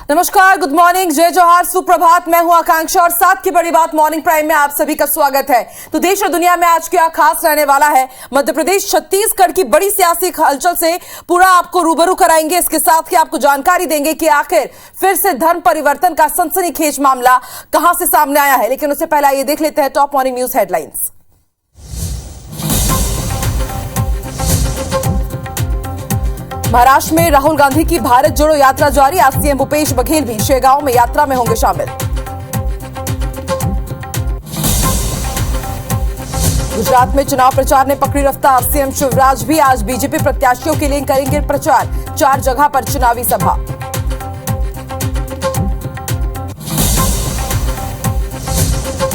नमस्कार, good morning, जय जोहार, सुप्रभात। मैं हूं आकांक्षा और साथ की बड़ी बात मॉर्निंग प्राइम में आप सभी का स्वागत है। तो देश और दुनिया में आज क्या खास रहने वाला है, मध्य प्रदेश छत्तीसगढ़ की बड़ी सियासी हलचल से पूरा आपको रूबरू कराएंगे। इसके साथ ही आपको जानकारी देंगे कि आखिर फिर से धर्म परिवर्तन का सनसनीखेज मामला कहां से सामने आया है। लेकिन उससे पहले ये देख लेते हैं top morning news headlines. Maharashtra में राहुल गांधी की भारत जोड़ो यात्रा जारी। आज सीएम भूपेश बघेल भी शेगांव में यात्रा में होंगे शामिल। गुजरात में चुनाव प्रचार ने पकड़ी रफ्तार। सीएम शिवराज भी आज बीजेपी प्रत्याशियों के लिए करेंगे प्रचार। 4 जगह पर चुनावी सभा।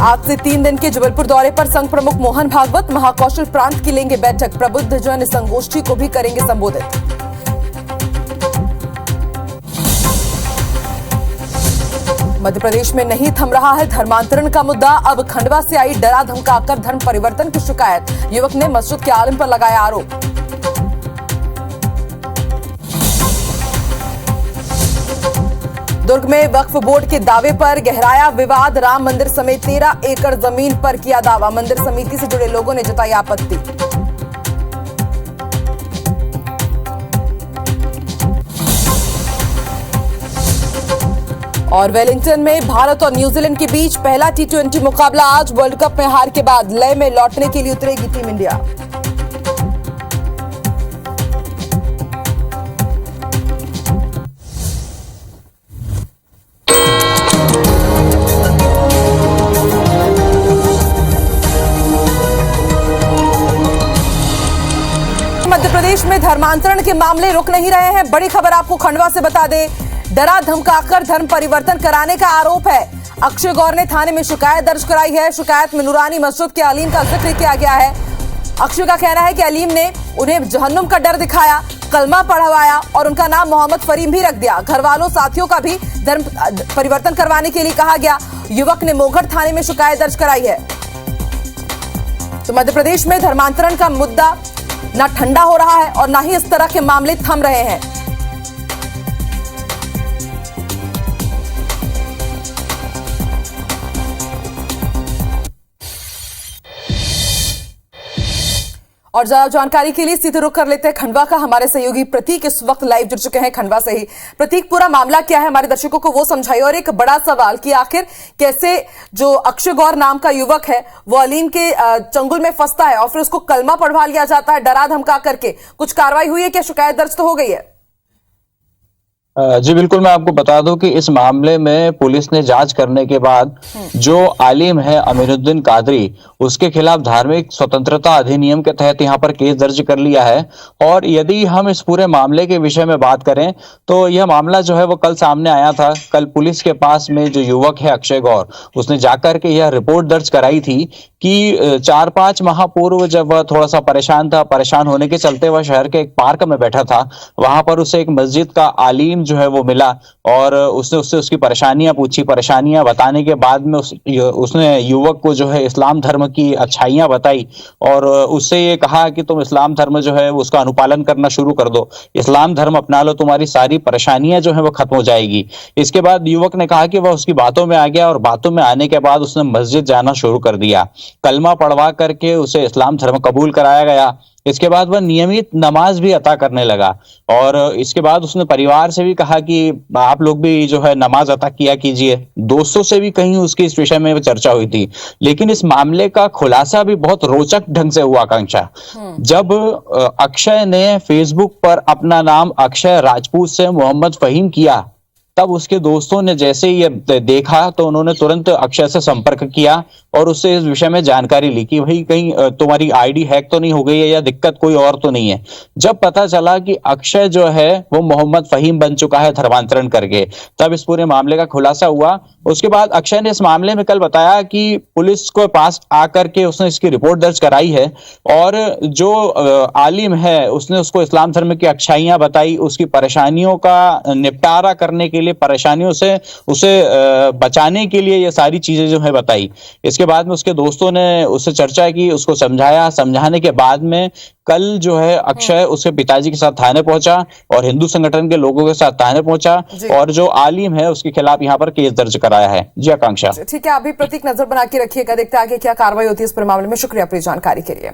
आज से 3 दिन के जबलपुर दौरे पर संघ प्रमुख मोहन भागवत महाकौशल प्रांत की लेंगे बैठक। प्रबुद्ध जन संगोष्ठी को भी करेंगे संबोधित। मध्य प्रदेश में नहीं थम रहा है धर्मांतरण का मुद्दा। अब खंडवा से आई डरा धमकाकर धर्म परिवर्तन की शिकायत। युवक ने मस्जिद के आलिम पर लगाया आरोप। दुर्ग में वक्फ बोर्ड के दावे पर गहराया विवाद। राम मंदिर समेत 13 एकड़ जमीन पर किया दावा। मंदिर समिति से जुड़े लोगों ने जताई आपत्ति। और वेलिंगटन में भारत और न्यूजीलैंड के बीच पहला T20 मुकाबला आज। वर्ल्ड कप में हार के बाद लय में लौटने के लिए उतरेगी टीम इंडिया। मध्य प्रदेश में धर्मांतरण के मामले रुक नहीं रहे हैं। बड़ी खबर आपको खंडवा से बता दें। डरा धमकाकर धर्म परिवर्तन कराने का आरोप है। अक्षय गौर ने थाने में शिकायत दर्ज कराई है। शिकायत में नूरानी मस्जिद के अलीम का जिक्र किया गया है। अक्षय का कहना है कि अलीम ने उन्हें जहन्नुम का डर दिखाया, कलमा पढ़वाया और उनका नाम मोहम्मद फरीम भी रख दिया। घर वालों साथियों का भी धर्म परिवर्तन करवाने के लिए कहा गया। युवक ने मोघट थाने में शिकायत दर्ज कराई है। तो मध्य प्रदेश में धर्मांतरण का मुद्दा न ठंडा हो रहा है और न ही इस तरह के मामले थम रहे हैं। और ज्यादा जानकारी के लिए सीधे रुख कर लेते हैं खंडवा का। हमारे सहयोगी प्रतीक इस वक्त लाइव जुड़ चुके हैं खंडवा से ही। प्रतीक, पूरा मामला क्या है, हमारे दर्शकों को वो समझाइए। और एक बड़ा सवाल कि आखिर कैसे जो अक्षय गौर नाम का युवक है वो अलीम के चंगुल में फंसता है और फिर उसको कलमा पढ़वा लिया जाता है डरा धमका करके। कुछ कार्रवाई हुई है क्या? शिकायत दर्ज तो हो गई है? जी बिल्कुल, मैं आपको बता दूं कि इस मामले में पुलिस ने जांच करने के बाद जो आलिम है अमीरुद्दीन कादरी, उसके खिलाफ धार्मिक स्वतंत्रता अधिनियम के तहत यहाँ पर केस दर्ज कर लिया है। और यदि हम इस पूरे मामले के विषय में बात करें तो यह मामला जो है वो कल सामने आया था। कल पुलिस के पास में जो युवक है अक्षय गौर, उसने जाकर के यह रिपोर्ट दर्ज कराई थी कि 4-5 माह पूर्व जब वह थोड़ा सा परेशान था, परेशान होने के चलते वह शहर के एक पार्क में बैठा था। वहां पर उसे एक मस्जिद का आलिम जो है वो मिला और उसने उससे उसकी परेशानियां पूछी। परेशानियां बताने के बाद में उसने युवक को जो है इस्लाम धर्म की अच्छाइयां बताई और उससे ये कहा कि तुम इस्लाम धर्म जो है उसका अनुपालन करना शुरू कर दो, इस्लाम धर्म अपना लो, तुम्हारी सारी परेशानियां जो है वो खत्म हो जाएगी। इसके बाद युवक ने कहा कि वह उसकी बातों में आ गया और बातों में आने के बाद उसने मस्जिद जाना शुरू कर दिया। कलमा पढ़वा करके उसे इस्लाम धर्म कबूल कराया गया। इसके बाद वह नियमित नमाज भी अता करने लगा और इसके बाद उसने परिवार से भी कहा कि आप लोग भी जो है नमाज अता किया कीजिए। दोस्तों से भी कहीं उसकी इस विषय में चर्चा हुई थी। लेकिन इस मामले का खुलासा भी बहुत रोचक ढंग से हुआ आकांक्षा, जब अक्षय ने फेसबुक पर अपना नाम अक्षय राजपूत से मोहम्मद फहीम किया, तब उसके दोस्तों ने जैसे ही ये देखा तो उन्होंने तुरंत अक्षय से संपर्क किया और उससे इस विषय में जानकारी ली कि भाई कहीं तुम्हारी आईडी हैक तो नहीं हो गई है या दिक्कत कोई और तो नहीं है। जब पता चला कि अक्षय जो है वो मोहम्मद फहीम बन चुका है धर्मांतरण करके, तब इस पूरे मामले का खुलासा हुआ। उसके बाद अक्षय ने इस मामले में कल बताया कि पुलिस को पास आकर के उसने इसकी रिपोर्ट दर्ज कराई है और जो आलिम है उसने उसको इस्लाम धर्म की अच्छाइयां बताई, उसकी परेशानियों का निपटारा करने के लिए, परेशानियों से उसे बचाने के लिए ये सारी चीजें जो है बताई। इसके उसके बाद में उसके दोस्तों ने उससे चर्चा की, उसको समझाया। समझाने के बाद में कल जो है अक्षय उसके पिताजी के साथ थाने पहुंचा और हिंदू संगठन के लोगों के साथ थाने पहुंचा और जो आलिम है उसके खिलाफ यहाँ पर केस दर्ज कराया है। जी आकांक्षा। ठीक है, अभी प्रतीक नजर बना के रखिएगा, देखते आगे क्या कार्रवाई होती है इस पूरे मामले में। शुक्रिया अपनी जानकारी के लिए।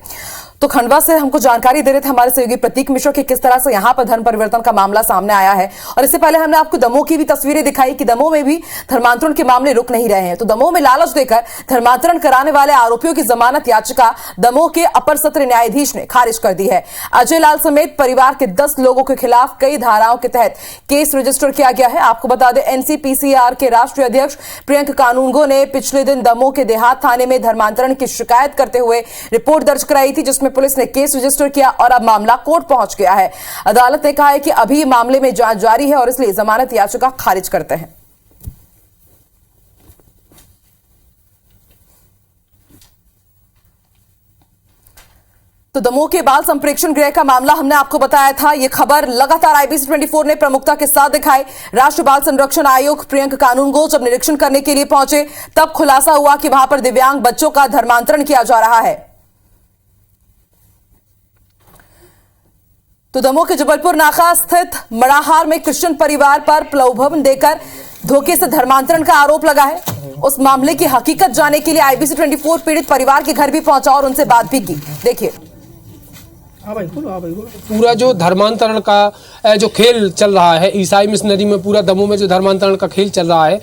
तो खंडवा से हमको जानकारी दे रहे थे हमारे सहयोगी प्रतीक मिश्रा कि किस तरह से यहां पर धर्म परिवर्तन का मामला सामने आया है। और इससे पहले हमने आपको दमोह की भी तस्वीरें दिखाई कि दमोह में भी धर्मांतरण के मामले रुक नहीं रहे हैं। तो दमोह में लालच देकर धर्मांतरण कराने वाले आरोपियों की जमानत याचिका दमोह के अपर सत्र न्यायाधीश ने खारिज कर दी है। अजय लाल समेत परिवार के 10 लोगों के खिलाफ कई धाराओं के तहत केस रजिस्टर किया गया है। आपको बता दें, एनसीपीसीआर के राष्ट्रीय अध्यक्ष प्रियंका कानूनगो ने पिछले दिन दमोह के देहात थाने में धर्मांतरण की शिकायत करते हुए रिपोर्ट दर्ज कराई थी, जिसमें पुलिस ने केस रजिस्टर किया और अब मामला कोर्ट पहुंच गया है। अदालत ने कहा है कि अभी मामले में जांच जारी है और इसलिए जमानत याचिका खारिज करते हैं। तो दमोह के बाल संप्रेक्षण गृह का मामला हमने आपको बताया था। यह खबर लगातार आईबीसी 24 ने प्रमुखता के साथ दिखाई। राष्ट्रीय बाल संरक्षण आयोग प्रियंका कानूनगो जब निरीक्षण करने के लिए पहुंचे तब खुलासा हुआ कि वहां पर दिव्यांग बच्चों का धर्मांतरण किया जा रहा है। तो दमोह के जबलपुर नाका स्थित मड़ाहार में क्रिश्चियन परिवार पर प्रलोभन देकर धोखे से धर्मांतरण का आरोप लगा है। उस मामले की हकीकत जानने के लिए आईबीसी 24 पीड़ित परिवार के घर भी पहुंचा और उनसे बात भी की। देखिए। पूरा जो धर्मांतरण का जो खेल चल रहा है ईसाई मिशनरी में, पूरा दमोह में जो धर्मांतरण का खेल चल रहा है,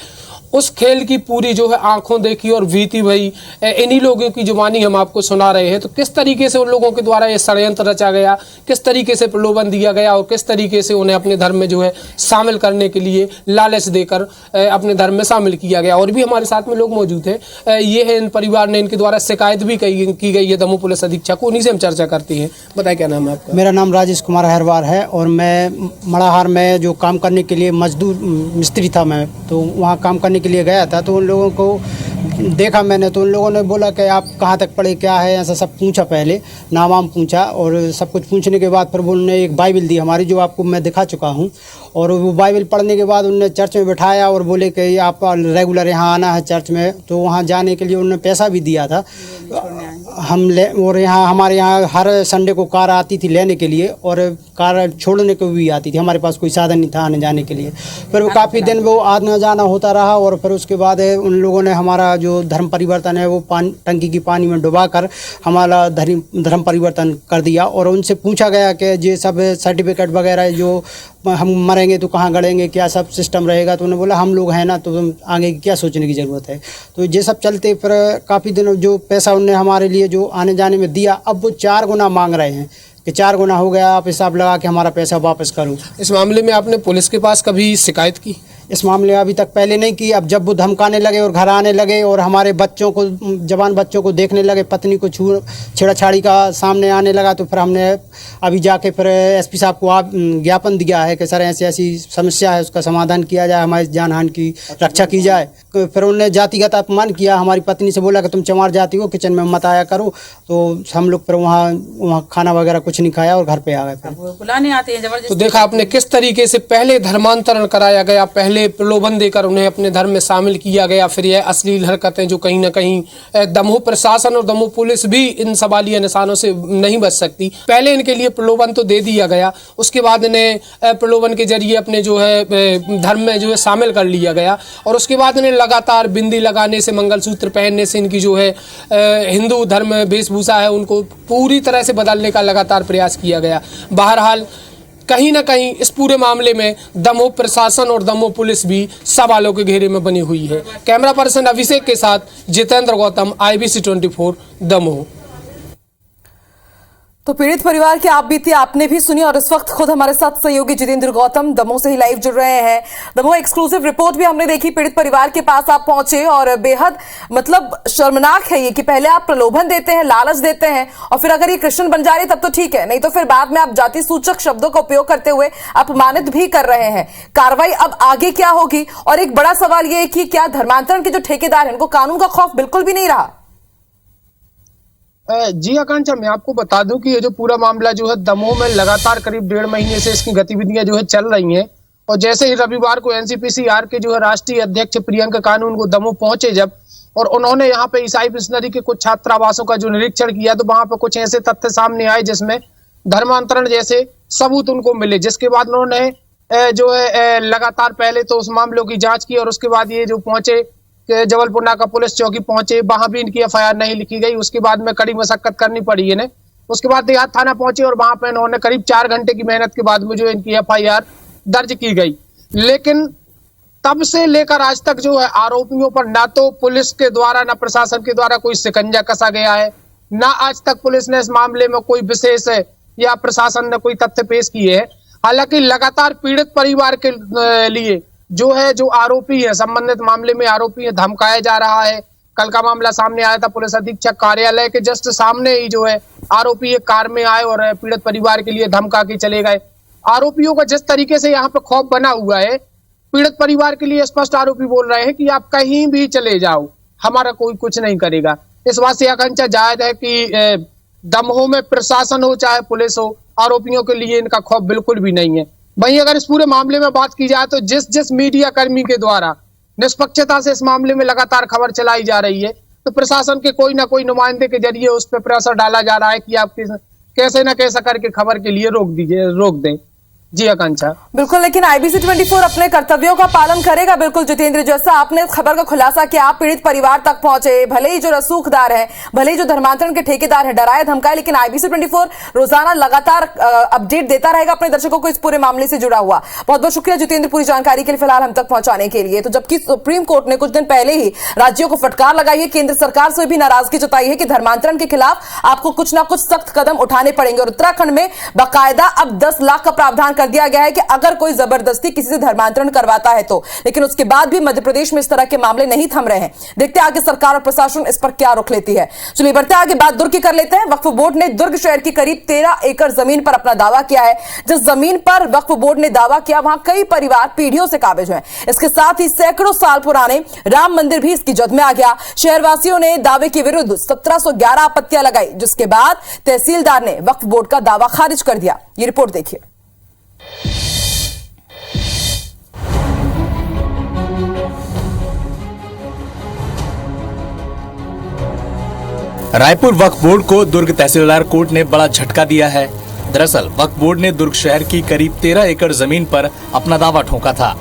उस खेल की पूरी जो है आंखों देखी और बीती भई इन्हीं लोगों की जुबानी हम आपको सुना रहे हैं। तो किस तरीके से उन लोगों के द्वारा ये षड्यंत्र रचा गया, किस तरीके से प्रलोभन दिया गया और किस तरीके से उन्हें अपने धर्म में जो है शामिल करने के लिए लालच देकर अपने धर्म में शामिल किया गया। और भी हमारे साथ में लोग मौजूद हैं। ये है, इन परिवार ने इनके द्वारा शिकायत भी की गई है दमोह पुलिस अधीक्षक को। उन्हीं से हम चर्चा करते हैं। बताइए क्या नाम है आपका? मेरा नाम राजेश कुमार हरवार है और मैं मड़ाहार में जो काम करने के लिए मजदूर मिस्त्री था, मैं तो वहाँ काम करने के लिए गया था। तो उन लोगों को देखा मैंने, तो उन लोगों ने बोला कि आप कहाँ तक पढ़े, क्या है, ऐसा सब पूछा। पहले नाम वाम पूछा और सब कुछ पूछने के बाद फिर उन्होंने एक बाइबल दी हमारी, जो आपको मैं दिखा चुका हूँ। और वो बाइबल पढ़ने के बाद उन्होंने चर्च में बिठाया और बोले कि आप रेगुलर यहाँ आना है चर्च में। तो वहाँ जाने के लिए उन्होंने पैसा भी दिया था और यहाँ हमारे यहाँ हर संडे को कार आती थी लेने के लिए और कार छोड़ने को भी आती थी। हमारे पास कोई साधन नहीं था आने जाने के लिए। फिर वो काफ़ी दिन वो आना जाना होता रहा और फिर उसके बाद उन लोगों ने हमारा जो धर्म परिवर्तन है वो टंकी की पानी में डुबा कर हमारा धर्म परिवर्तन कर दिया। और उनसे पूछा गया कि ये सब सर्टिफिकेट वगैरह जो हम मरेंगे तो कहाँ गड़ेंगे, क्या सब सिस्टम रहेगा। तो उन्होंने बोला हम लोग हैं ना, तो तुम आगे क्या सोचने की ज़रूरत है। तो ये सब चलते फिर काफ़ी दिनों जो पैसा उनने हमारे लिए जो आने जाने में दिया, अब वो 4 गुना मांग रहे हैं कि 4 गुना हो गया, आप हिसाब लगा के हमारा पैसा वापस करो। इस मामले में आपने पुलिस के पास कभी शिकायत की? इस मामले में अभी तक पहले नहीं की। अब जब वो धमकाने लगे और घर आने लगे और हमारे बच्चों को, जवान बच्चों को देखने लगे, पत्नी को छेड़ाछाड़ी का सामने आने लगा, तो फिर हमने अभी जाके फिर एसपी साहब को ज्ञापन दिया है कि सर ऐसी ऐसी समस्या है, उसका समाधान किया जाए, हमारी जान हानि की रक्षा की जाए। फिर उन्होंने जातिगत अपमान किया। हमारी पत्नी से बोला कि तुम चमार जाती हो, किचन में मत आया करो। तो हम लोग फिर वहाँ खाना वगैरह कुछ नहीं खाया और घर पे आ गए। फिर बुलाने आते हैं जबरदस्ती। तो देखा आपने किस तरीके से पहले धर्मांतरण कराया गया, पहले प्रलोभन देकर उन्हें अपने धर्म में शामिल किया गया, फिर यह अश्लील हरकतें जो कहीं ना कहीं दमोह प्रशासन और दमोह पुलिस भी इन सवालिया निशानों से नहीं बच सकती। पहले इनके लिए प्रलोभन तो दे दिया गया, उसके बाद इन्हें प्रलोभन के जरिए अपने जो है धर्म में जो है शामिल कर लिया गया और उसके बाद इन्हें लगातार बिंदी लगाने से, मंगलसूत्र पहनने से, इनकी जो है हिंदू धर्म वेशभूषा है उनको पूरी तरह से बदलने का लगातार प्रयास किया गया। बहरहाल कहीं ना कहीं इस पूरे मामले में दमोह प्रशासन और दमोह पुलिस भी सवालों के घेरे में बनी हुई है। कैमरा पर्सन अभिषेक के साथ जितेंद्र गौतम, आईबीसी 24 दमोह। तो पीड़ित परिवार की आप बीती आपने भी सुनी और इस वक्त खुद हमारे साथ सहयोगी जितेंद्र गौतम दमोह से ही लाइव जुड़ रहे हैं। दमोह एक्सक्लूसिव रिपोर्ट भी हमने देखी, पीड़ित परिवार के पास आप पहुंचे और बेहद मतलब शर्मनाक है ये कि पहले आप प्रलोभन देते हैं, लालच देते हैं और फिर अगर ये क्रिश्चियन बन जा रही तब तो ठीक है, नहीं तो फिर बाद में आप जाति सूचक शब्दों का उपयोग करते हुए अपमानित भी कर रहे हैं। कार्रवाई अब आगे क्या होगी? और एक बड़ा सवाल ये है कि क्या धर्मांतरण के जो ठेकेदार हैं उनको कानून का खौफ बिल्कुल भी नहीं रहा? जी आकांक्षा, मैं आपको बता दूं कि ये जो पूरा मामला जो है दमोह में लगातार करीब 1.5 महीने से इसकी गतिविधियां जो है चल रही हैं और जैसे ही रविवार को एनसीपीसीआर के जो है राष्ट्रीय अध्यक्ष प्रियंका कानूनगो दमोह पहुंचे जब, और उन्होंने यहाँ पे ईसाई मिशनरी के कुछ छात्रावासों का जो निरीक्षण किया तो वहां पे कुछ ऐसे तथ्य सामने आए जिसमें धर्मांतरण जैसे सबूत उनको मिले, जिसके बाद उन्होंने जो है लगातार पहले तो उस मामलों की जांच की और उसके बाद ये जो पहुंचे जबलपुर नाका पुलिस चौकी पहुंचे, वहां भी इनकी एफआईआर नहीं लिखी गई। उसके बाद में कड़ी मशक्कत करनी पड़ी इन्हें। उसके बाद देहात थाना पहुंचे और वहां पे इन्होंने करीब 4 घंटे की मेहनत के बाद में जो इनकी एफआईआर दर्ज की गई। लेकिन तब से लेकर आज तक जो है आरोपियों पर ना तो पुलिस के द्वारा ना प्रशासन के द्वारा कोई शिकंजा कसा गया है, ना आज तक पुलिस ने इस मामले में कोई विशेष या प्रशासन ने कोई तथ्य पेश किए हैं। हालांकि लगातार पीड़ित परिवार के लिए जो है जो आरोपी है, संबंधित मामले में आरोपी है, धमकाया जा रहा है। कल का मामला सामने आया था, पुलिस अधीक्षक कार्यालय के जस्ट सामने ही जो है आरोपी एक कार में आए और पीड़ित परिवार के लिए धमका के चले गए। आरोपियों का जिस तरीके से यहाँ पे खौफ बना हुआ है, पीड़ित परिवार के लिए स्पष्ट आरोपी बोल रहे हैं कि आप कहीं भी चले जाओ, हमारा कोई कुछ नहीं करेगा। इस बात से आकांक्षा जायज है कि दमोह में प्रशासन हो चाहे पुलिस हो, आरोपियों के लिए इनका खौफ बिल्कुल भी नहीं है। वहीं अगर इस पूरे मामले में बात की जाए तो जिस मीडिया कर्मी के द्वारा निष्पक्षता से इस मामले में लगातार खबर चलाई जा रही है, तो प्रशासन के कोई ना कोई नुमाइंदे के जरिए उस पर प्रेशर डाला जा रहा है कि आप कैसे न कैसे करके खबर के लिए रोक दें। जी आकांक्षा, बिल्कुल, लेकिन आईबीसी 24 अपने कर्तव्यों का पालन करेगा। बिल्कुल जितेंद्र, जैसा आपने खबर का खुलासा किया, आप पीड़ित परिवार तक पहुंचे, भले ही जो रसूखदार है, भले ही जो धर्मांतरण के ठेकेदार है, डराए धमकाए, लेकिन आईबीसी 24 रोजाना लगातार अपडेट देता रहेगा अपने दर्शकों को इस पूरे मामले से जुड़ा हुआ। बहुत बहुत शुक्रिया जितेंद्र पूरी जानकारी के लिए, फिलहाल हम तक पहुंचाने के लिए। तो जबकि सुप्रीम कोर्ट ने कुछ दिन पहले ही राज्यों को फटकार लगाई है, केंद्र सरकार से भी नाराजगी जताई है कि धर्मांतरण के खिलाफ आपको कुछ ना कुछ सख्त कदम उठाने पड़ेंगे। और उत्तराखंड में बाकायदा अब 10 लाख का प्रावधान कर दिया गया है कि अगर कोई जबरदस्ती किसी से धर्मांतरण करवाता है तो। लेकिन उसके बाद भी मध्य प्रदेश में इस तरह के मामले नहीं थम रहे हैं। देखते हैं आगे सरकार और प्रशासन इस पर क्या रुख लेती है। चलिए बढ़ते आगे, बात दुर्ग की कर लेते हैं। वक्फ बोर्ड ने दुर्ग शहर की करीब 13 एकड़ जमीन पर अपना दावा किया है। जिस जमीन पर वक्फ बोर्ड ने दावा किया, वहां कई परिवार पीढ़ियों से काबिज हैं। इसके साथ ही सैकड़ों साल पुराने राम मंदिर भी इसकी जद में आ गया। शहरवासियों ने दावे के विरुद्ध 1711 आपत्तियां लगाई, जिसके बाद तहसीलदार ने वक्फ बोर्ड का दावा खारिज कर दिया। ये रिपोर्ट देखिए। रायपुर वक्फ बोर्ड को दुर्ग तहसीलदार कोर्ट ने बड़ा झटका दिया है। दरअसल वक्फ बोर्ड ने दुर्ग शहर की करीब 13 एकड़ जमीन पर अपना दावा ठोका था,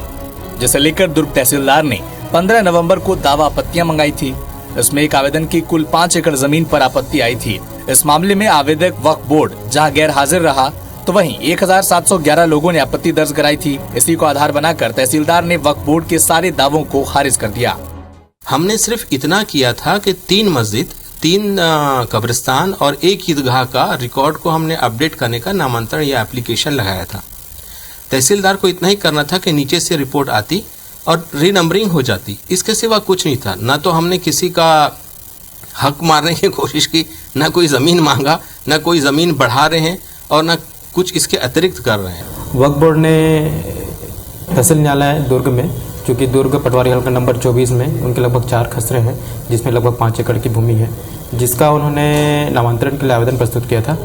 जिसे लेकर दुर्ग तहसीलदार ने 15 नवंबर को दावा आपत्तियां मंगाई थी। इसमें एक आवेदन की कुल 5 एकड़ जमीन पर आपत्ति आई थी। इस मामले में आवेदक वक्फ बोर्ड जहां गैर हाजिर रहा, तो वहीं 1711 लोगों ने आपत्ति दर्ज कराई थी। इसी को आधार बनाकर तहसीलदार ने वक्फ बोर्ड के सारे दावों को खारिज कर दिया। हमने सिर्फ इतना किया था कि 3 मस्जिद, 3 कब्रिस्तान और 1 ईदगाह का रिकॉर्ड को हमने अपडेट करने का नामांतरण या एप्लीकेशन लगाया था। तहसीलदार को इतना ही करना था कि नीचे से रिपोर्ट आती और रीनंबरिंग हो जाती, इसके सिवा कुछ नहीं था। ना तो हमने किसी का हक मारने की कोशिश की, ना कोई ज़मीन मांगा, ना कोई ज़मीन बढ़ा रहे हैं और ना कुछ इसके अतिरिक्त कर रहे हैं। वक्फ बोर्ड ने तहसील न्यायालय दुर्ग में, चूँकि दुर्ग पटवारी हल्का नंबर 24 में उनके लगभग 4 खसरे हैं, जिसमें लगभग 5 एकड़ की भूमि है, जिसका उन्होंने नामांतरण के लिए आवेदन प्रस्तुत किया था।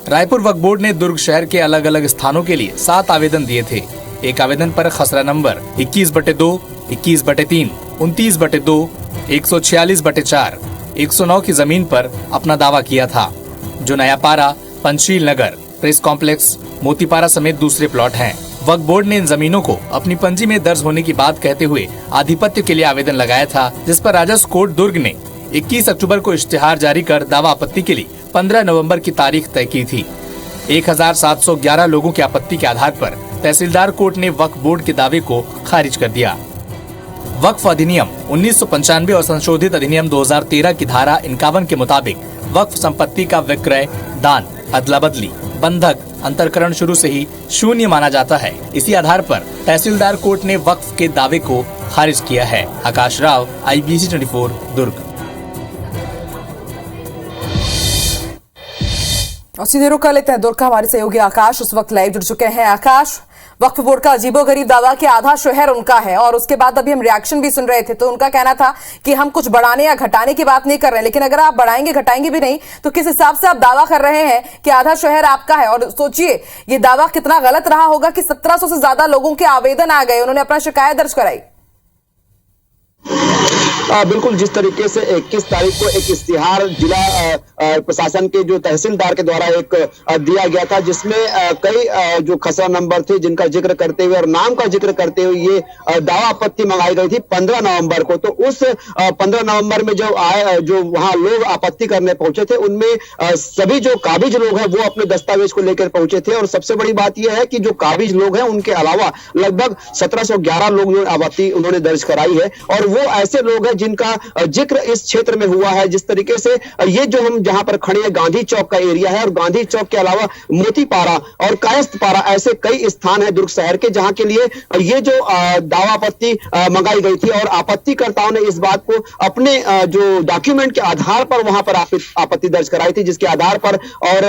रायपुर वक्फ बोर्ड ने दुर्ग शहर के अलग अलग स्थानों के लिए 7 आवेदन दिए थे। एक आवेदन पर खसरा नंबर 21/2, 21/3, 29/2, 146/4, 109 की जमीन पर अपना दावा किया था, जो नयापारा, पंचशील नगर, प्रेस कॉम्प्लेक्स, मोतीपारा समेत दूसरे प्लॉट हैं। वक्फ बोर्ड ने इन जमीनों को अपनी पंजी में दर्ज होने की बात कहते हुए आधिपत्य के लिए आवेदन लगाया था, जिस पर राजस्व कोर्ट दुर्ग ने 21 अक्टूबर को इश्तिहार जारी कर दावा आपत्ति के लिए 15 नवंबर की तारीख तय की थी। 1711 लोगों की आपत्ति के आधार पर तहसीलदार कोर्ट ने वक्फ बोर्ड के दावे को खारिज कर दिया। वक्फ अधिनियम 1995 और संशोधित अधिनियम 2013 की धारा 51 के मुताबिक वक्फ संपत्ति का विक्रय, दान, अदला बदली, बंधक, अंतरकरण शुरू से ही शून्य माना जाता है। इसी आधार पर तहसीलदार कोर्ट ने वक्फ के दावे को खारिज किया है। आकाश राव, IBC 24 दुर्ग। और सीधे रुक कर लेते हैं दुर्ग का, हमारे सहयोगी आकाश उस वक्त लाइव जुड़ चुके हैं। आकाश, वक्फ बोर्ड का अजीबोगरीब दावा कि आधा शहर उनका है, और उसके बाद अभी हम रिएक्शन भी सुन रहे थे, तो उनका कहना था कि हम कुछ बढ़ाने या घटाने की बात नहीं कर रहे हैं। लेकिन अगर आप बढ़ाएंगे घटाएंगे भी नहीं, तो किस हिसाब से आप दावा कर रहे हैं कि आधा शहर आपका है? और सोचिए ये दावा कितना गलत रहा होगा कि 1700 से ज्यादा लोगों के आवेदन आ गए, उन्होंने अपना शिकायत दर्ज कराई। बिल्कुल, जिस तरीके से 21 तारीख को एक इश्तिहार जिला प्रशासन के जो तहसीलदार के द्वारा एक दिया गया था, जिसमें कई जो खसरा नंबर थे जिनका जिक्र करते हुए और नाम का जिक्र करते हुए ये दावा आपत्ति मंगाई गई थी 15 नवंबर को। तो उस 15 नवंबर में जो वहां लोग आपत्ति करने पहुंचे थे, उनमें सभी जो काबिज लोग हैं वो अपने दस्तावेज को लेकर पहुंचे थे। और सबसे बड़ी बात यह है कि जो काबिज लोग हैं उनके अलावा लगभग 1711 लोग आपत्ति उन्होंने दर्ज कराई है, और वो ऐसे लोग हैं जिनका जिक्र इस क्षेत्र में हुआ है। जिस तरीके से ये जो हम जहां पर खड़े हैं, गांधी चौक का एरिया है, और गांधी चौक के अलावा मोतीपारा और कायस्थपारा ऐसे कई स्थान है दुर्ग शहर के जहां के लिए ये जो दावा आपत्ति मंगाई गई थी। और आपत्तिकर्ताओं ने इस बात को अपने जो डॉक्यूमेंट के आधार पर वहां पर आपत्ति दर्ज कराई थी, जिसके आधार पर और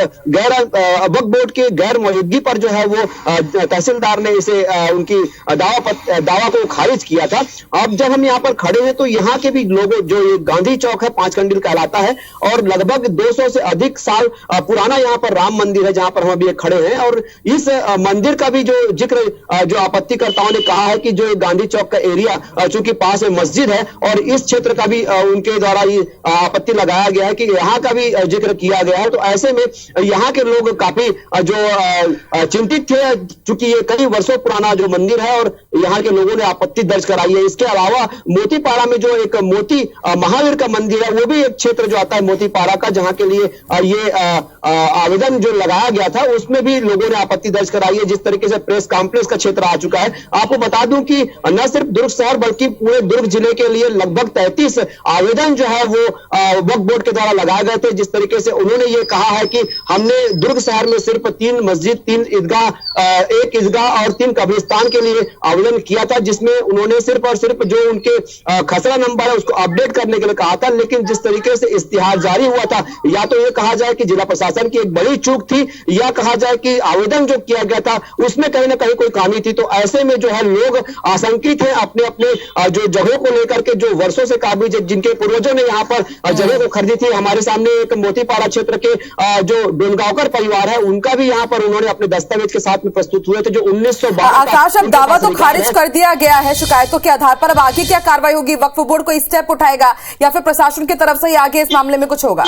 वक्फ बोर्ड के गैर मौजूदगी पर जो है वो तहसीलदार ने इसे उनकी दावा को खारिज किया था। अब जब हम यहाँ पर खड़े हैं तो यहाँ के भी लोगों, जो ये गांधी चौक है, 5 कंडील कहलाता है, और लगभग 200 से अधिक साल पुराना यहाँ पर राम मंदिर है जहां पर हम अभी खड़े हैं। और इस मंदिर का भी जो जिक्र जो आपत्तिकर्ताओं ने कहा है कि जो गांधी चौक का एरिया चूंकि पास में मस्जिद है, और इस क्षेत्र का भी उनके द्वारा ये आपत्ति लगाया गया है कि यहाँ का भी जिक्र किया गया है। तो ऐसे में यहाँ के लोग काफी जो चिंतित थे, चूंकि ये कई वर्षों पुराना जो मंदिर है और यहाँ के लोगों ने आपत्ति दर्ज कराई है। इसके अलावा मोतीपाड़ा में जो एक मोती महावीर का मंदिर है, वो भी एक क्षेत्र जो आता है मोतीपाड़ा का, जहाँ के लिए ये आवेदन जो लगाया गया था उसमें भी लोगों ने आपत्ति दर्ज कराई है। जिस तरीके से प्रेस कॉम्प्लेक्स का क्षेत्र आ चुका है, आपको बता दूं कि न सिर्फ दुर्ग शहर बल्कि पूरे दुर्ग जिले के लिए लगभग 33 आवेदन जो है वो वक्फ बोर्ड के द्वारा लगाए गए थे। जिस तरीके से उन्होंने ये कहा है कि हमने दुर्ग शहर में सिर्फ 3 मस्जिद, 3 ईदगाह, 1 ईदगाह और 3 कब्रिस्तान के लिए आवेदन किया था, जिसमें उन्होंने सिर्फ और सिर्फ जो उनके खसरा नंबर है उसको अपडेट करने के लिए कहा था। लेकिन जिस तरीके से इश्तिहार जारी हुआ था, या तो ये कहा जाए कि जिला प्रशासन की एक बड़ी चूक थी, या कहा जाए कि आवेदन जो किया गया था उसमें कहीं ना कहीं कोई खामी थी। तो ऐसे में जो है लोग आशंकित हैं अपने अपने जो जगहों को लेकर के, जो वर्षों से काबिज, जिनके पूर्वजों ने यहाँ पर जगह को खरीदी थी। हमारे सामने एक मोतीपाड़ा क्षेत्र के जो डोनगांवकर परिवार है, उनका भी यहाँ पर उन्होंने अपने दस्तावेज के साथ में प्रस्तुत हुए थे, जो 1912। आकाश, अब दावा तो खारिज कर दिया गया है शिकायतों के आधार पर, अब आगे क्या कार्रवाई होगी? वक्फ बोर्ड कोई स्टेप उठाएगा या फिर प्रशासन की तरफ से ही आगे इस मामले में कुछ होगा?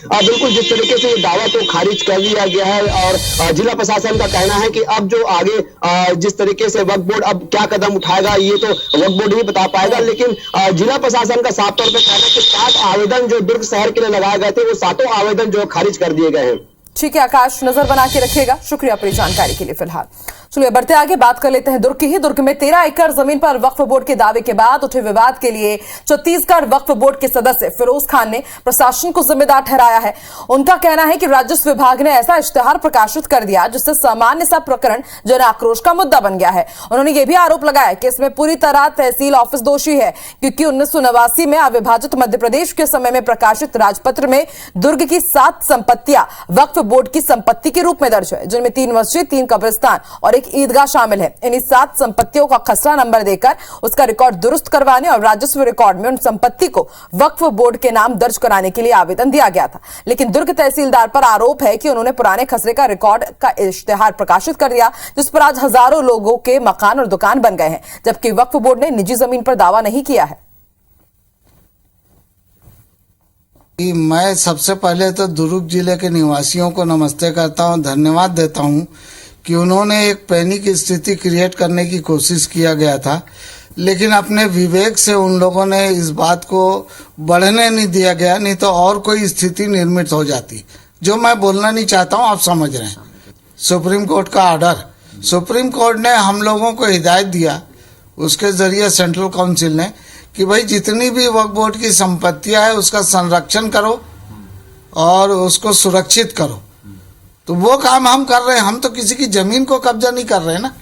बिल्कुल, जिस तरीके से ये दावा तो खारिज कर दिया गया है, और जिला प्रशासन का कहना है कि अब जो आगे जिस तरीके से वक्फ बोर्ड अब क्या कदम उठाएगा ये तो वक्फ बोर्ड ही बता पाएगा। लेकिन जिला प्रशासन का साफ तौर पर कहना है कि 7 आवेदन जो दुर्ग शहर के लिए लगाए गए थे, वो 7 आवेदन जो खारिज कर दिए गए हैं। ठीक है आकाश, नजर बना के रखिएगा। शुक्रिया पूरी जानकारी के लिए। फिलहाल चलिए बढ़ते आगे, बात कर लेते हैं दुर्ग की ही। दुर्ग में 13 एकड़ जमीन पर वक्फ बोर्ड के दावे के बाद उठे विवाद के लिए छत्तीसगढ़ वक्फ बोर्ड के सदस्य फिरोज खान ने प्रशासन को जिम्मेदार ठहराया है। उनका कहना है कि राजस्व विभाग ने ऐसा इश्तेहार प्रकाशित कर दिया जिससे सामान्य सा प्रकरण जन आक्रोश का मुद्दा बन गया है। उन्होंने यह भी आरोप लगाया कि इसमें पूरी तरह तहसील ऑफिस दोषी है, क्योंकि 1989 में अविभाजित मध्य प्रदेश के समय में प्रकाशित राजपत्र में दुर्ग की 7 संपत्तियां वक्फ बोर्ड की संपत्ति के रूप में दर्ज है, जिनमें 3 मस्जिद, 3 कब्रिस्तान और 1 ईदगाह शामिल है। इन 7 संपत्तियों का खसरा नंबर देकर उसका रिकॉर्ड दुरुस्त करवाने और राजस्व रिकॉर्ड में उन संपत्ति को वक्फ बोर्ड के नाम दर्ज कराने के लिए आवेदन दिया गया था। लेकिन दुर्ग तहसीलदार पर आरोप है कि उन्होंने पुराने खसरे का रिकॉर्ड का इश्तेहार प्रकाशित कर दिया, जिस पर आज हजारों लोगों के मकान और दुकान बन गए हैं, जबकि वक्फ बोर्ड ने निजी जमीन पर दावा नहीं किया है। मैं सबसे पहले तो दुर्ग जिले के निवासियों को नमस्ते करता हूं, धन्यवाद देता हूं कि उन्होंने एक पैनिक स्थिति क्रिएट करने की कोशिश किया गया था, लेकिन अपने विवेक से उन लोगों ने इस बात को बढ़ने नहीं दिया गया, नहीं तो और कोई स्थिति निर्मित हो जाती। जो मैं बोलना नहीं चाहता हूं आप समझ रहे हैं। सुप्रीम कोर्ट का ऑर्डर, सुप्रीम कोर्ट ने हम लोगों को हिदायत दिया, उसके जरिए सेंट्रल काउंसिल ने, कि भाई जितनी भी वक्फ बोर्ड की संपत्तियां है उसका संरक्षण करो और उसको सुरक्षित करो। तो वो काम हम कर रहे हैं, हम तो किसी की जमीन को कब्जा नहीं कर रहे हैं ना।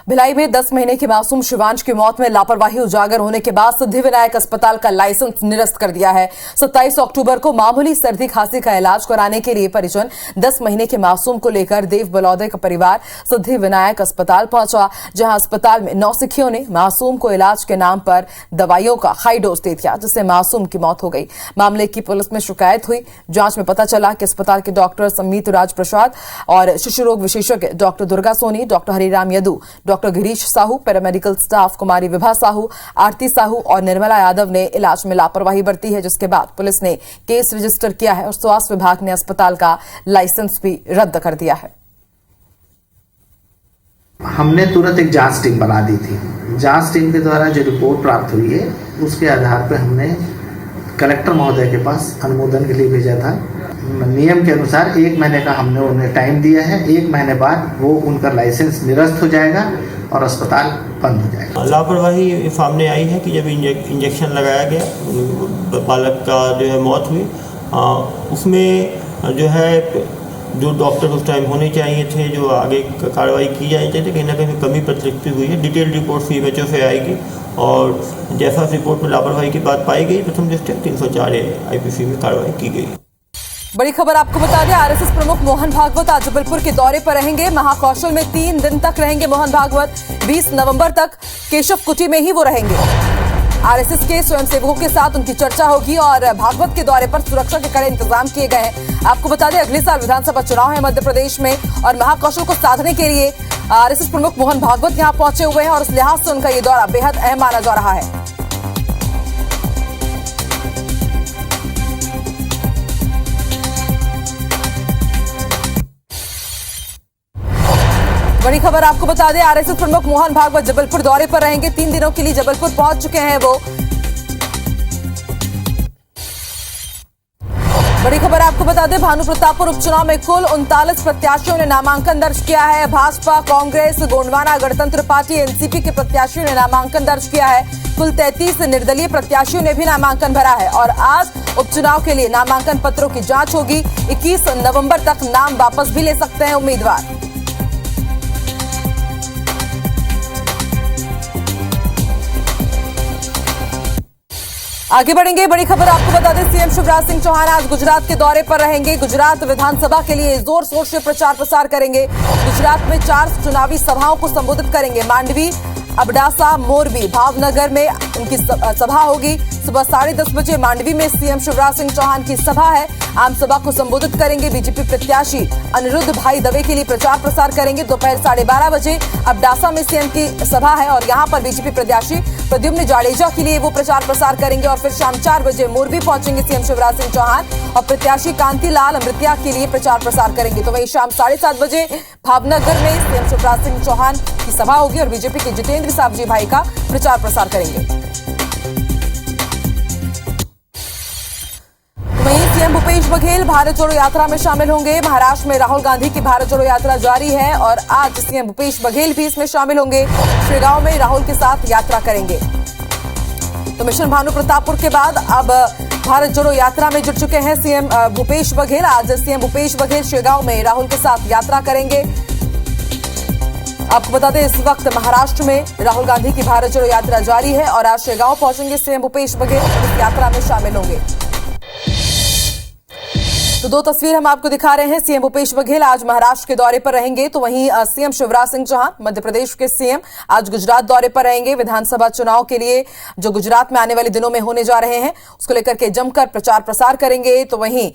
भिलाई में 10 महीने की मासूम शिवांश की मौत में लापरवाही उजागर होने के बाद सिद्धिविनायक अस्पताल का लाइसेंस निरस्त कर दिया है। 27 अक्टूबर को मामूली सर्दी खांसी का इलाज कराने के लिए परिजन 10 महीने के मासूम को लेकर देव बलौदे का परिवार सिद्धिविनायक अस्पताल पहुंचा, जहां अस्पताल में नौसिखियों ने मासूम को इलाज के नाम पर दवाइयों का हाई डोज दे दिया, जिससे मासूम की मौत हो गई। मामले की पुलिस में शिकायत हुई। जांच में पता चला कि अस्पताल के डॉक्टर सम्मीत राज प्रसाद और शिशु रोग विशेषज्ञ doctor Durga Soni, doctor Hariram Yadu, doctor Girish Sahu, paramedical staff Kumari Vibha Sahu, Aarti Sahu और निर्मला यादव ने इलाज में लापरवाही बरती है, जिसके बाद पुलिस ने केस रजिस्टर किया है और स्वास्थ्य विभाग ने अस्पताल का लाइसेंस भी रद्द कर दिया है। हमने तुरंत एक जांच टीम बना दी थी। जांच टीम के द्वारा जो रिपोर्ट प्राप्त हुई है उसके आधार पर हमने कलेक्टर महोदय के पास अनुमोदन के लिए भेजा था। नियम के अनुसार 1 महीने का हमने उन्हें टाइम दिया है। 1 महीने बाद वो उनका लाइसेंस निरस्त हो जाएगा और अस्पताल बंद हो जाएगा। लापरवाही सामने आई है कि जब इंजेक्शन लगाया गया, बालक का जो है मौत हुई, उसमें जो है जो डॉक्टर उस टाइम होने चाहिए थे, जो आगे कार्रवाई की जानी चाहिए, कहीं ना कहीं कमी परिलक्षित हुई है। डिटेल रिपोर्ट सीएमएचओ से आएगी और जैसा रिपोर्ट में लापरवाही की बात पाई गई, प्रथम दृष्टया 304 आईपीसी में कार्रवाई की गई। बड़ी खबर आपको बता दें, आरएसएस प्रमुख मोहन भागवत आज जबलपुर के दौरे पर रहेंगे। महाकौशल में 3 दिन तक रहेंगे मोहन भागवत। 20 नवंबर तक केशव कुटी में ही वो रहेंगे। आरएसएस के स्वयंसेवकों के साथ उनकी चर्चा होगी और भागवत के दौरे पर सुरक्षा के कड़े इंतजाम किए गए हैं। आपको बता दें, अगले साल विधानसभा चुनाव है मध्य प्रदेश में और महाकौशल को साधने के लिए आरएसएस प्रमुख मोहन भागवत यहां पहुंचे हुए हैं और इस लिहाज से उनका ये दौरा बेहद अहम माना जा रहा है। बड़ी खबर आपको बता दें, आरएसएस प्रमुख मोहन भागवत जबलपुर दौरे पर रहेंगे। 3 दिनों के लिए जबलपुर पहुंच चुके हैं वो। बड़ी खबर आपको बता दें, भानु प्रतापपुर उपचुनाव में कुल 39 प्रत्याशियों ने नामांकन दर्ज किया है। भाजपा, कांग्रेस, गोंडवाना गणतंत्र पार्टी, एनसीपी के प्रत्याशियों ने नामांकन दर्ज किया है। कुल 33 निर्दलीय प्रत्याशियों ने भी नामांकन भरा है और आज उपचुनाव के लिए नामांकन पत्रों की जांच होगी। 21 नवंबर तक नाम वापस भी ले सकते हैं उम्मीदवार। आगे बढ़ेंगे, बड़ी खबर आपको बता दें, सीएम शिवराज सिंह चौहान आज गुजरात के दौरे पर रहेंगे। गुजरात विधानसभा के लिए जोर शोर से प्रचार प्रसार करेंगे। गुजरात में 4 चुनावी सभाओं को संबोधित करेंगे। मांडवी, अबडासा, मोरबी, भावनगर में उनकी सभा होगी। सुबह 10:30 बजे मांडवी में सीएम शिवराज सिंह चौहान की सभा है। आम सभा को संबोधित करेंगे। बीजेपी प्रत्याशी अनिरुद्ध भाई दवे के लिए प्रचार प्रसार करेंगे। दोपहर 12:30 बजे अबडासा में सीएम की सभा है और यहां पर बीजेपी प्रत्याशी प्रद्युम्न जाडेजा के लिए वो प्रचार प्रसार करेंगे और फिर शाम 4 बजे मोरबी पहुंचेंगे सीएम शिवराज सिंह चौहान और प्रत्याशी कांतिलाल अमृतिया के लिए प्रचार प्रसार करेंगे। तो वहीं शाम 7:30 बजे भावनगर में सीएम शिवराज सिंह चौहान की सभा होगी और बीजेपी के जितेंद्र सावजी भाई का प्रचार प्रसार करेंगे। वहीं सीएम भूपेश बघेल भारत जोड़ो यात्रा में शामिल होंगे। महाराष्ट्र में राहुल गांधी की भारत जोड़ो यात्रा जारी है और आज सीएम भूपेश बघेल भी इसमें शामिल होंगे। शेगांव में राहुल के साथ यात्रा करेंगे। तो मिशन भानु प्रतापपुर के बाद अब भारत जोड़ो यात्रा में जुट चुके हैं सीएम भूपेश बघेल। आज सीएम भूपेश बघेल शेगांव में राहुल के साथ यात्रा करेंगे। आपको बता दें, इस वक्त महाराष्ट्र में राहुल गांधी की भारत जोड़ो यात्रा जारी है और आज शेगांव पहुंचेंगे सीएम भूपेश बघेल और इस यात्रा में शामिल होंगे। तो 2 तस्वीर हम आपको दिखा रहे हैं। सीएम भूपेश बघेल आज महाराष्ट्र के दौरे पर रहेंगे। तो वहीं सीएम शिवराज सिंह चौहान मध्य प्रदेश के सीएम आज गुजरात दौरे पर रहेंगे। विधानसभा चुनाव के लिए जो गुजरात में आने वाले दिनों में होने जा रहे हैं उसको लेकर के जमकर प्रचार प्रसार करेंगे। तो वहीं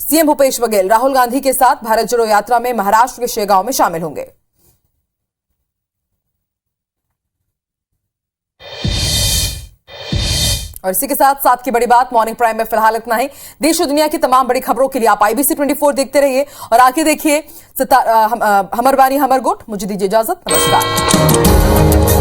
सीएम भूपेश बघेल राहुल गांधी के साथ भारत जोड़ो यात्रा में महाराष्ट्र के शेगांव में शामिल होंगे। और इसी के साथ की बड़ी बात मॉर्निंग प्राइम में फिलहाल इतना ही। देश और दुनिया की तमाम बड़ी खबरों के लिए आप IBC 24 देखते रहिए और आगे देखिए हमर बानी हमर गुट। मुझे दीजिए इजाजत, नमस्कार।